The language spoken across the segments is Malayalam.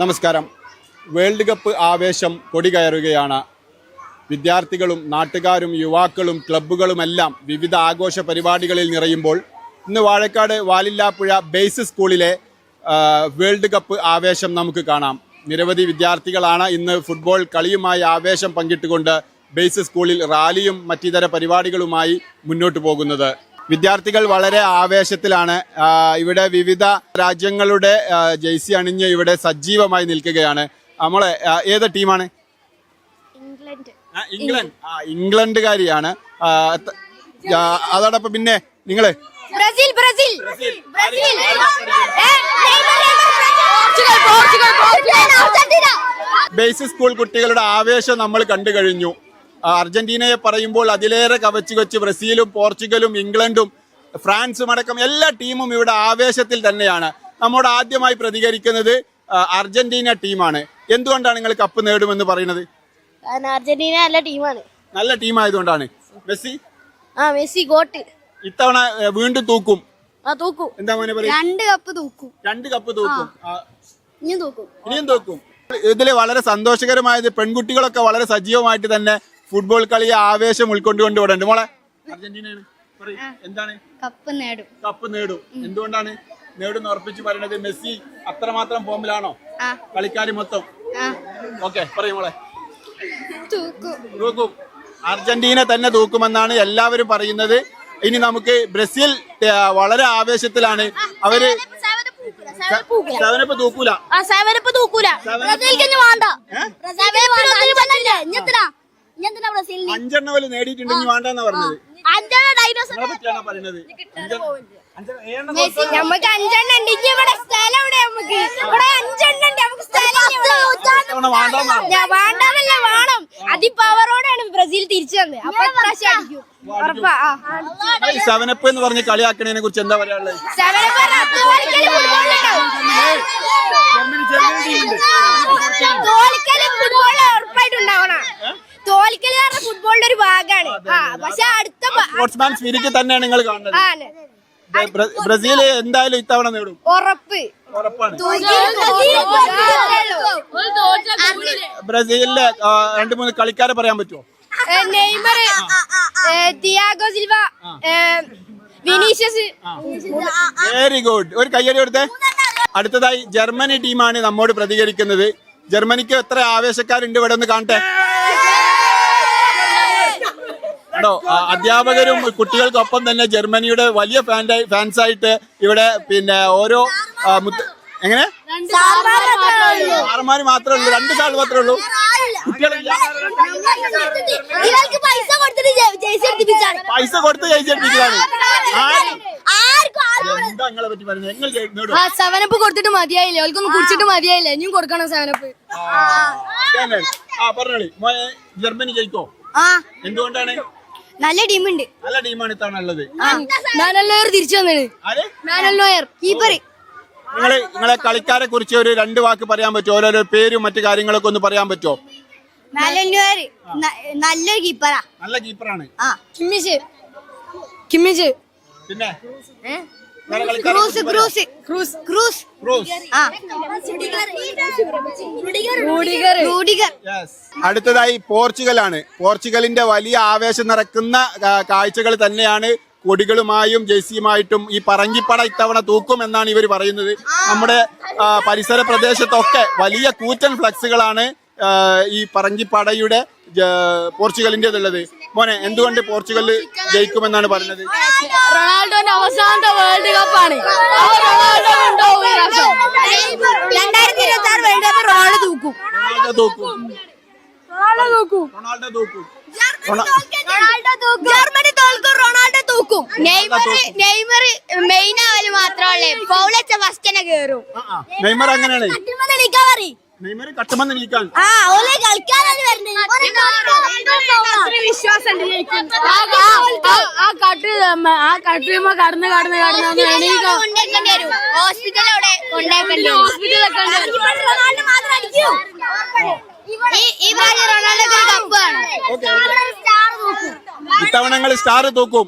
നമസ്കാരം. വേൾഡ് കപ്പ് ആവേശം കൊടികയറുകയാണ്. വിദ്യാർത്ഥികളും നാട്ടുകാരും യുവാക്കളും ക്ലബ്ബുകളുമെല്ലാം വിവിധ ആഘോഷ പരിപാടികളിൽ നിറയുമ്പോൾ ഇന്ന് വാഴക്കാട് വാലില്ലാപ്പുഴ ബേസ് സ്കൂളിലെ വേൾഡ് കപ്പ് ആവേശം നമുക്ക് കാണാം. നിരവധി വിദ്യാർത്ഥികളാണ് ഇന്ന് ഫുട്ബോൾ കളിയുമായി ആവേശം പങ്കിട്ടുകൊണ്ട് ബേസ് സ്കൂളിൽ റാലിയും മറ്റിതര പരിപാടികളുമായി മുന്നോട്ട് പോകുന്നത്. വിദ്യാർത്ഥികൾ വളരെ ആവേശത്തിലാണ്. ഇവിടെ വിവിധ രാജ്യങ്ങളുടെ ജേഴ്സി അണിഞ്ഞ് ഇവിടെ സജീവമായി നിൽക്കുകയാണ്. നമ്മളെ ഏത് ടീമാണ്? ഇംഗ്ലണ്ട്. ഇംഗ്ലണ്ടുകാരിയാണ്. അതോടൊപ്പം പിന്നെ നിങ്ങള് ബേസ് സ്കൂൾ കുട്ടികളുടെ ആവേശം നമ്മൾ കണ്ടു കഴിഞ്ഞു. അർജന്റീനയെ പറയുമ്പോൾ അതിലേറെ കവച്ചു വെച്ച് ബ്രസീലും പോർച്ചുഗലും ഇംഗ്ലണ്ടും ഫ്രാൻസും അടക്കം എല്ലാ ടീമും ഇവിടെ ആവേശത്തിൽ തന്നെയാണ്. നമ്മോട് ആദ്യമായി പ്രതികരിക്കുന്നത് അർജന്റീന ടീമാണ്. എന്തുകൊണ്ടാണ് നിങ്ങൾ കപ്പ് നേടുമെന്ന് പറയുന്നത്? അർജന്റീന നല്ല ടീമാണ്. നല്ല ടീമായതുകൊണ്ടാണ്. Messi got. ഇത്തവണ വീണ്ടും തൂക്കും. എന്താ മോനെ പറയുക? 2 കപ്പ് തൂക്കും. 2 കപ്പ് തൂക്കും. ഇനിയും തൂക്കും. ഇതില് വളരെ സന്തോഷകരമായത് പെൺകുട്ടികളൊക്കെ വളരെ സജീവമായിട്ട് തന്നെ ഫുട്ബോൾ കളിയെ ആവേശം ഉൾക്കൊണ്ടുകൊണ്ട് ഇവിടെ ഉണ്ട്. മോളെ അർജന്റീനയാണ്. എന്താണ്? കപ്പ് നേടും. എന്തുകൊണ്ടാണ് നേടുന്ന ഉറപ്പിച്ച് പറയുന്നത്? മെസ്സി അത്രമാത്രം ഫോമിലാണോ? കളിക്കാരി മൊത്തം ഓക്കെ പറയും മോളെ. തൂക്കും. അർജന്റീന തന്നെ തൂക്കുമെന്നാണ് എല്ലാവരും പറയുന്നത്. ഇനി നമുക്ക് ബ്രസീൽ വളരെ ആവേശത്തിലാണ്. അവര് തൂക്കൂല. അഞ്ചെണ്ണവല് നേടിയിട്ടുണ്ടെങ്കിൽ വേണ്ടെന്നാ പറഞ്ഞത്. പറയുന്നത് നമുക്ക് 5 ഉണ്ടെങ്കിൽ ഇവിടെ സ്ഥലം വേണ്ടാന്നല്ല വേണം. അതിപ്പവറോടെയാണ് ബ്രസീൽ തിരിച്ചു വന്നത്. അപ്പൊ പ്രാവശ്യം അടിക്കും. സെവനപ്പ് എന്ന് പറഞ്ഞ് കളിയാക്കണതിനെ കുറിച്ച് എന്താ പറയാനുള്ളത്? ഉറപ്പായിട്ടുണ്ടാവണം. തോൽക്കല് പറഞ്ഞ ഫുട്ബോളിന്റെ ഒരു ഭാഗമാണ്. പക്ഷെ അടുത്ത സ്പോർട്സ്മാൻ സ്പിരിറ്റ് തന്നെയാണ് നിങ്ങൾ കാണുന്നത്. ബ്രസീൽ എന്തായാലും ഇത്തവണ നേടും. ഉറപ്പാണ്. ബ്രസീലിലെ 2-3 കളിക്കാരെ പറയാൻ പറ്റുമോ? Neymar, Thiago Silva, Vinicius. Very good. ഒരു കയ്യടി കൊടുത്തേ. അടുത്തതായി ജർമ്മനി ടീമാണ് നമ്മോട് പ്രതികരിക്കുന്നത്. ജർമ്മനിക്ക് എത്ര ആവേശക്കാരുണ്ട് ഇവിടെ ഒന്ന് കാണട്ടെ. അധ്യാപകരും കുട്ടികൾക്കൊപ്പം തന്നെ ജർമ്മനിയുടെ വലിയ ഫാൻസായിട്ട് ഇവിടെ പിന്നെ ഓരോ എങ്ങനെ സാറന്മാര് മാത്രമേ ഉള്ളൂ. 2 സാൾ മാത്രമേ ഉള്ളൂ. പൈസ കൊടുത്ത് ജയിച്ച് എടുപ്പിച്ചതാണ്. എന്താ നിങ്ങളെ പറ്റി പറയുന്നത്? 7 കൊടുത്തിട്ട് മതിയായില്ലേ? അവർക്കൊന്നും കുടിച്ചിട്ട് മതിയായില്ലേ? ഇനിയും കൊടുക്കണം 7. പറഞ്ഞോളി. ജർമ്മനി ജയിക്കോ? എന്തുകൊണ്ടാണ്? നല്ല ടീമുണ്ട്. നല്ല ടീമാണ് ഇത്തവണ ഉള്ളത്. തിരിച്ചു വന്നത് കീപ്പർ. നിങ്ങളെ കളിക്കാരെ കുറിച്ച് ഒരു 2 വാക്ക് പറയാൻ പറ്റുമോ? ഓരോരോ പേരും മറ്റു കാര്യങ്ങളൊക്കെ ഒന്ന് പറയാൻ പറ്റുമോ? നല്ലൊരു കീപ്പറാ. നല്ല കീപ്പറാണ്. കിമ്മിച്ച്. പിന്നെ അടുത്തതായി പോർച്ചുഗലാണ്. പോർച്ചുഗലിന്റെ വലിയ ആവേശം നിറക്കുന്ന കാഴ്ചകൾ തന്നെയാണ്. കൊടികളുമായും ജേഴ്സിയുമായിട്ടും ഈ പറങ്കിപ്പട ഇത്തവണ തൂക്കും എന്നാണ് ഇവർ പറയുന്നത്. നമ്മുടെ പരിസര പ്രദേശത്തൊക്കെ വലിയ കൂറ്റൻ ഫ്ലക്സുകളാണ് ഈ പറങ്കിപ്പടയുടെ പോർച്ചുഗലിന്റേതുള്ളത്. മോനെ എന്തുകൊണ്ട് പോർച്ചുഗൽ ജയിക്കുമെന്നാണ് പറയുന്നത്? റൊണാൾഡോന്റെ അവസാനത്തെ വേൾഡ് കപ്പാണ്. 2026 വേൾഡ് കപ്പ് റൊണാൾഡോ തൂക്കും. ജർമ്മനി തോൽക്കും. റൊണാൾഡോ തൂക്കും. നെയ്മർ മെയിൻ ആവല് മാത്രമല്ലേ, ഫൗളച്ച ഫസ്റ്റ് തന്നെ കേറും. നെയ്മർ അങ്ങനെയാണ്. നെയ്മർ കട്ടുമെന്ന് നീക്കാൻ വിശ്വാസം ഇത്തവണ സ്റ്റാർ തൂക്കും.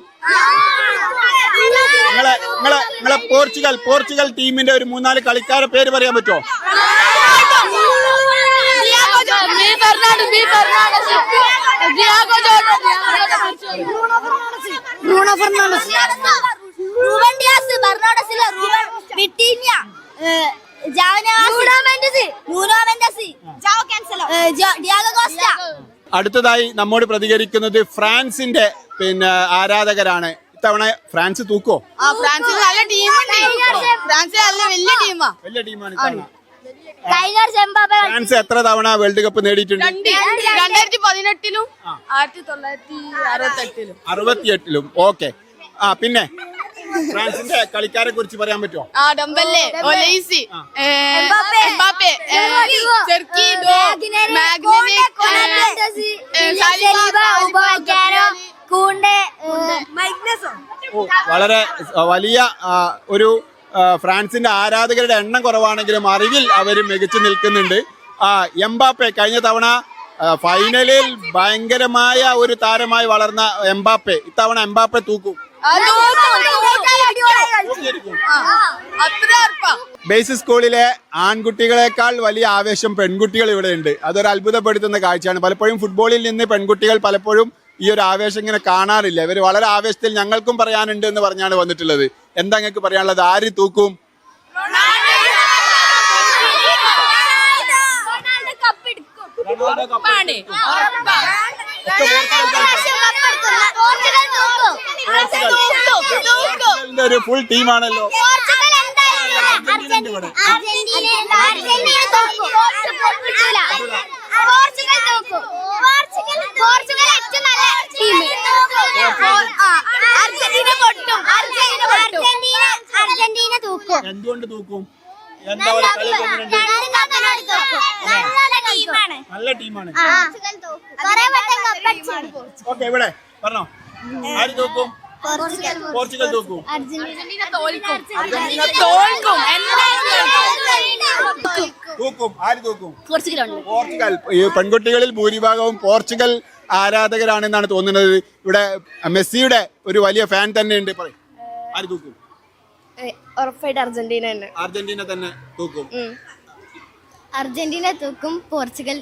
നിങ്ങളെ പോർച്ചുഗൽ ടീമിന്റെ ഒരു 3-4 കളിക്കാരെ പേര് പറയാൻ പറ്റുമോ? Bruno Fernandes, Ruben Dias, Bernardo Silva, Ruben Vitinha, Diogo Costa. അടുത്തതായി നമ്മോട് പ്രതികരിക്കുന്നത് ഫ്രാൻസിന്റെ ആരാധകരാണ്. ഇത്തവണ ഫ്രാൻസ് തൂക്കോ? ഫ്രാൻസ് നല്ല ടീമുണ്ട്. ഫ്രാൻസ് നല്ല വലിയ ടീമാണ്. വലിയ ടീമാണ് ഇത്തവണ. ഫ്രാൻസ് എത്ര തവണ വേൾഡ് കപ്പ് നേടിയിട്ടുണ്ട്? 2018 1968 ഓക്കെ. പിന്നെ ഫ്രാൻസിന്റെ കളിക്കാരെ കുറിച്ച് പറയാൻ പറ്റുമോ? ഡംബെല്ലെ, ഒലൈസി, എംബാപ്പെ, സെർക്കിഡോ, മാഗ്നനിക്, വളരെ വലിയ ഒരു ഫ്രാൻസിന്റെ ആരാധകരുടെ എണ്ണം കുറവാണെങ്കിലും അറിവിൽ അവർ മികച്ചു നിൽക്കുന്നുണ്ട്. എംബാപ്പെ കഴിഞ്ഞ തവണ ഫൈനലിൽ ഭയങ്കരമായ ഒരു താരമായി വളർന്ന എംബാപ്പെ ഇത്തവണ എംബാപ്പെ തൂക്കും. ബേസിക് സ്കൂളിലെ ആൺകുട്ടികളെക്കാൾ വലിയ ആവേശം പെൺകുട്ടികൾ ഇവിടെ ഉണ്ട്. അതൊരു അത്ഭുതപ്പെടുത്തുന്ന കാഴ്ചയാണ്. പലപ്പോഴും ഫുട്ബോളിൽ നിന്ന് പെൺകുട്ടികൾ പലപ്പോഴും ഈ ഒരു ആവേശം ഇങ്ങനെ കാണാറില്ല. ഇവർ വളരെ ആവേശത്തിൽ ഞങ്ങൾക്കും പറയാനുണ്ട് എന്ന് പറഞ്ഞാണ് വന്നിട്ടുള്ളത്. എന്താ നിങ്ങൾക്ക് പറയാനുള്ളത്? ആര് തൂക്കും? ഒരു ഫുൾ ടീമാണല്ലോ. എന്തുകൊണ്ട് തൂക്കും? എന്താ നല്ല ടീമാണ്. ഓക്കെ, ഇവിടെ പറഞ്ഞോ. ആര് തൂക്കും? പോർച്ചുഗൽ തൂക്കും. തൂക്കും. ആര് തൂക്കും? പോർച്ചുഗൽ. ഈ പെൺകുട്ടികളിൽ ഭൂരിഭാഗവും പോർച്ചുഗൽ ആരാധകരാണെന്നാണ് തോന്നുന്നത്. ഇവിടെ മെസ്സിയുടെ ഒരു വലിയ ഫാൻ തന്നെ ഉണ്ട്. പറയും, ആര് തൂക്കും? ഉറപ്പായിട്ട് അർജന്റീന തന്നെ. അർജന്റീന തന്നെ തൂക്കും. അർജന്റീന തൂക്കും. പോർച്ചുഗൽ.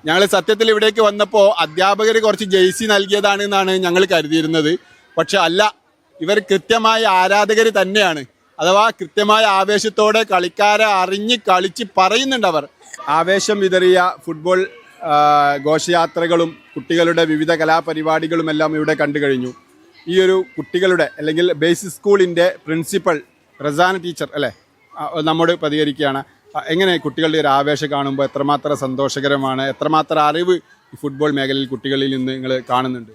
ഞങ്ങൾ സത്യത്തിൽ ഇവിടേക്ക് വന്നപ്പോൾ അധ്യാപകർ കുറച്ച് ജെയ്സി നൽകിയതാണ് എന്നാണ് ഞങ്ങൾ കരുതിയിരുന്നത്. പക്ഷെ അല്ല, ഇവർ കൃത്യമായ ആരാധകർ തന്നെയാണ്. അഥവാ കൃത്യമായ ആവേശത്തോടെ കളിക്കാരെ അറിഞ്ഞ് കളിച്ച് പറയുന്നുണ്ട് അവർ. ആവേശം വിതറിയ ഫുട്ബോൾ ഘോഷയാത്രകളും കുട്ടികളുടെ വിവിധ കലാപരിപാടികളും എല്ലാം ഇവിടെ കണ്ടു കഴിഞ്ഞു. ഈ ഒരു കുട്ടികളുടെ അല്ലെങ്കിൽ ബേസിക് സ്കൂളിൻ്റെ പ്രിൻസിപ്പൽ റസാന ടീച്ചർ അല്ലേ നമ്മോട് പ്രതികരിക്കുകയാണ്. എങ്ങനെ കുട്ടികളുടെ ഒരു ആവേശം കാണുമ്പോൾ എത്രമാത്രം സന്തോഷകരമാണ്, എത്രമാത്രം അറിവ് ഈ ഫുട്ബോൾ മേഖലയിൽ കുട്ടികളിൽ നിന്ന് നിങ്ങൾ കാണുന്നുണ്ട്?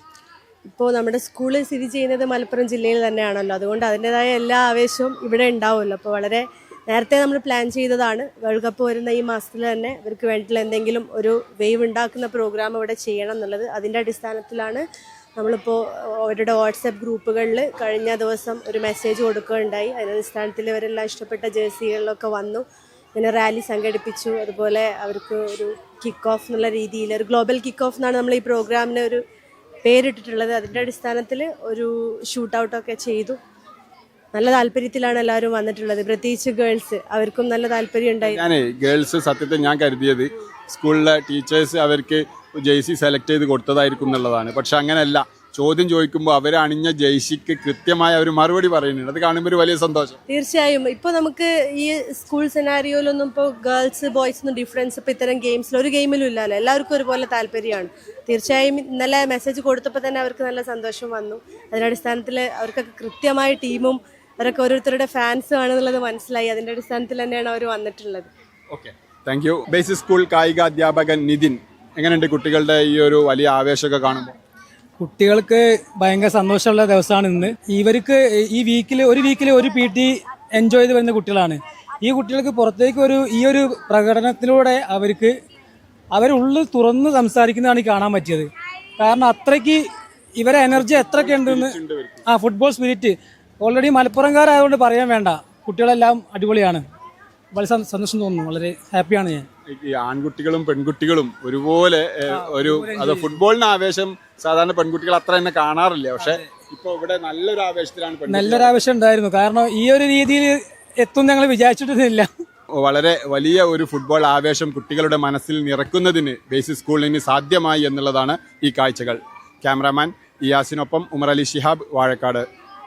ഇപ്പോൾ നമ്മുടെ സ്കൂളിൽ സ്ഥിതി ചെയ്യുന്നത് മലപ്പുറം ജില്ലയിൽ തന്നെയാണല്ലോ, അതുകൊണ്ട് അതിൻ്റെതായ എല്ലാ ആവേശവും ഇവിടെ ഉണ്ടാവുമല്ലോ. അപ്പോൾ വളരെ നേരത്തെ നമ്മൾ പ്ലാൻ ചെയ്തതാണ്. വേൾഡ് കപ്പ് വരുന്ന ഈ മാസത്തിൽ തന്നെ ഇവർക്ക് വേണ്ടിയിട്ടുള്ള എന്തെങ്കിലും ഒരു വേവ് ഉണ്ടാക്കുന്ന പ്രോഗ്രാം ഇവിടെ ചെയ്യണം എന്നുള്ളത്. അതിൻ്റെ അടിസ്ഥാനത്തിലാണ് നമ്മളിപ്പോൾ അവരുടെ വാട്സപ്പ് ഗ്രൂപ്പുകളിൽ കഴിഞ്ഞ ദിവസം ഒരു മെസ്സേജ് കൊടുക്കുകയുണ്ടായി. അതിൻ്റെ അടിസ്ഥാനത്തിൽ ഇവരെല്ലാം ഇഷ്ടപ്പെട്ട ജേഴ്സികളിലൊക്കെ വന്നു. പിന്നെ റാലി സംഘടിപ്പിച്ചു. അതുപോലെ അവർക്ക് ഒരു കിക്ക് ഓഫ് എന്നുള്ള രീതിയിൽ ഒരു ഗ്ലോബൽ കിക്ക് ഓഫ് എന്നാണ് നമ്മൾ ഈ പ്രോഗ്രാമിന് ഒരു പേരിട്ടിട്ടുള്ളത്. അതിൻ്റെ അടിസ്ഥാനത്തിൽ ഒരു ഷൂട്ട് ഔട്ടൊക്കെ ചെയ്തു. നല്ല താല്പര്യത്തിലാണ് എല്ലാവരും വന്നിട്ടുള്ളത്. പ്രത്യേകിച്ച് ഗേൾസ്, അവർക്കും നല്ല താല്പര്യം ഉണ്ടായി. ഗേൾസ് സത്യത്തിൽ ഞാൻ കരുതിയത് സ്കൂളിലെ ടീച്ചേഴ്സ് അവർക്ക് ജേഴ്സി സെലക്ട് ചെയ്ത് കൊടുത്തതായിരിക്കും എന്നുള്ളതാണ്. പക്ഷെ അങ്ങനെയല്ല. ചോദ്യം ചോദിക്കുമ്പോൾ അവർ അണിഞ്ഞ ജേഴ്സിക്ക് കൃത്യമായ ഒരു മറുപടി പറയുന്നുണ്ട്. അത് കാണുമ്പോൾ ഒരു വലിയ സന്തോഷം. തീർച്ചയായും ഇപ്പോൾ നമുക്ക് ഈ സ്കൂൾ സെനാരിയോയിലൊന്നും ഇപ്പോൾ ഗേൾസ് ബോയ്സ് ഒന്നും ഡിഫറൻസ് ഇപ്പോൾ ഇത്തരം ഗെയിംസിൽ ഒരു ഗെയിമിലും ഇല്ലല്ലോ. എല്ലാവർക്കും ഒരുപോലെ താല്പര്യമാണ്. തീർച്ചയായും ഇന്നലെ മെസ്സേജ് കൊടുത്തപ്പോൾ തന്നെ അവർക്ക് നല്ല സന്തോഷം വന്നു. അതിനടിസ്ഥാനത്തിൽ അവർക്കൊക്കെ കൃത്യമായ ടീമും അവരൊക്കെ ഓരോരുത്തരുടെ ഫാൻസും ആണെന്നുള്ളത് മനസ്സിലായി. അതിൻ്റെ അടിസ്ഥാനത്തിൽ തന്നെയാണ് അവർ വന്നിട്ടുള്ളത്. Okay, thank you. Basic school കായിക അധ്യാപകൻ നിതിൻ, എങ്ങനെയുണ്ട് കുട്ടികളുടെ ഈ ഒരു വലിയ ആവേശമൊക്കെ കാണുമ്പോൾ? കുട്ടികൾക്ക് ഭയങ്കര സന്തോഷമുള്ള ദിവസമാണ് ഇന്ന്. ഇവർക്ക് ഈ വീക്കിൽ ഒരു PT എൻജോയ് ചെയ്ത് വരുന്ന കുട്ടികളാണ്. ഈ കുട്ടികൾക്ക് പുറത്തേക്ക് ഈ ഒരു പ്രകടനത്തിലൂടെ അവരുള്ളിൽ തുറന്ന് സംസാരിക്കുന്നതാണ് കാണാൻ പറ്റിയത്. കാരണം അത്രയ്ക്ക് ഇവരെ എനർജി എത്രയൊക്കെ ഉണ്ടെന്ന് ഫുട്ബോൾ സ്പിരിറ്റ് ഓൾറെഡി മലപ്പുറംകാരായതുകൊണ്ട് പറയാൻ വേണ്ട. കുട്ടികളെല്ലാം അടിപൊളിയാണ്. വളരെ സന്തോഷം തോന്നുന്നു. വളരെ ഹാപ്പിയാണ് ഞാൻ. ഈ ആൺകുട്ടികളും പെൺകുട്ടികളും ഒരുപോലെ അത് ഫുട്ബോളിന് ആവേശം സാധാരണ പെൺകുട്ടികൾ അത്ര തന്നെ കാണാറില്ല. പക്ഷെ ഇപ്പൊ ഇവിടെ നല്ലൊരു ആവേശത്തിലാണ്. നല്ലൊരു ആവേശം ഉണ്ടായിരുന്നു. കാരണം ഈ ഒരു രീതിയിൽ എത്തും ഞങ്ങൾ വിചാരിച്ചിട്ടില്ല. വളരെ വലിയ ഒരു ഫുട്ബോൾ ആവേശം കുട്ടികളുടെ മനസ്സിൽ നിറക്കുന്നതിന് ബേസിസ് സ്കൂളിന് സാധ്യമായി എന്നുള്ളതാണ് ഈ കാഴ്ചകൾ. ക്യാമറാമാൻ ഇയാസിനൊപ്പം ഉമർ അലി ശിഹാബ്, വാഴക്കാട്.